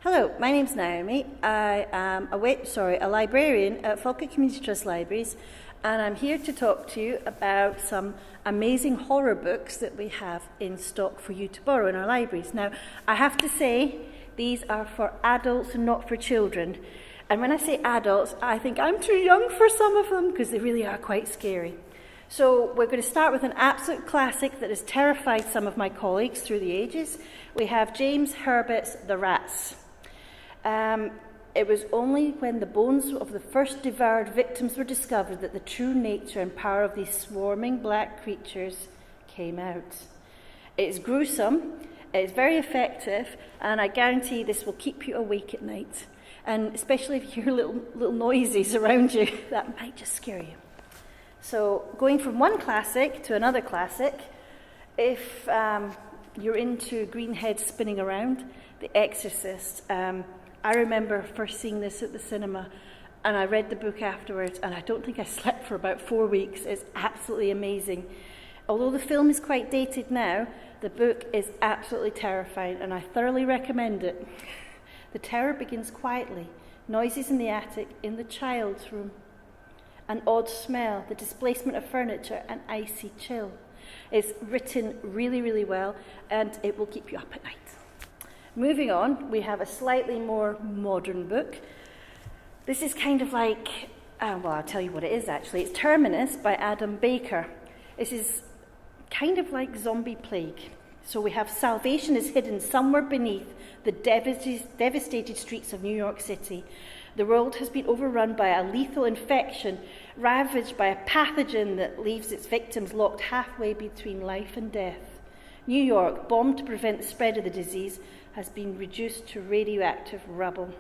Hello, my name's Naomi. I am a librarian at Falkirk Community Trust Libraries, and I'm here to talk to you about some amazing horror books that we have in stock for you to borrow in our libraries. Now, I have to say, these are for adults and not for children. And when I say adults, I think I'm too young for some of them because they really are quite scary. So we're going to start with an absolute classic that has terrified some of my colleagues through the ages. We have James Herbert's The Rats. It was only when the bones of the first devoured victims were discovered that the true nature and power of these swarming black creatures came out. It's gruesome, it's very effective, and I guarantee this will keep you awake at night. And especially if you hear little noises around you, that might just scare you. So going from one classic to another classic, if you're into green heads spinning around, The Exorcist. I remember first seeing this at the cinema, and I read the book afterwards, and I don't think I slept for about 4 weeks. It's absolutely amazing. Although the film is quite dated now, the book is absolutely terrifying, and I thoroughly recommend it. The terror begins quietly. Noises in the attic, in the child's room. An odd smell, the displacement of furniture, an icy chill. It's written really, really well, and it will keep you up at night. Moving on, we have a slightly more modern book. This is kind of like, I'll tell you what it is actually. It's Terminus by Adam Baker. This is kind of like zombie plague. So we have salvation is hidden somewhere beneath the devastated streets of New York City. The world has been overrun by a lethal infection, ravaged by a pathogen that leaves its victims locked halfway between life and death. New York, bombed to prevent the spread of the disease, has been reduced to radioactive rubble.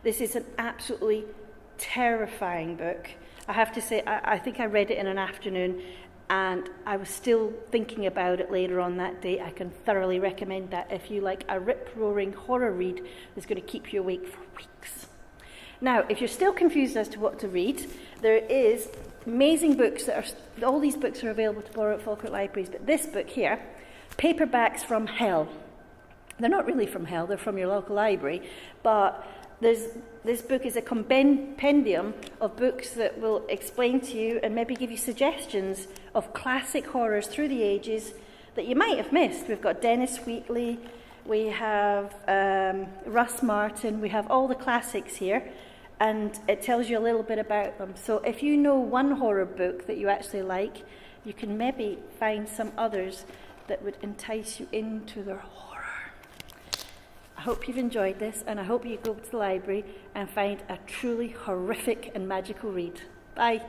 This is an absolutely terrifying book. I have to say, I think I read it in an afternoon, and I was still thinking about it later on that day. I can thoroughly recommend that if you like a rip-roaring horror read that's going to keep you awake for weeks. Now, if you're still confused as to what to read, there is amazing books all these books are available to borrow at Falkirk Libraries, but this book here, Paperbacks from Hell. They're not really from hell, they're from your local library, but this book is a compendium of books that will explain to you and maybe give you suggestions of classic horrors through the ages that you might have missed. We've got Dennis Wheatley, we have Russ Martin, we have all the classics here, and it tells you a little bit about them. So if you know one horror book that you actually like, you can maybe find some others that would entice you into their horror. I hope you've enjoyed this, and I hope you go to the library and find a truly horrific and magical read. Bye.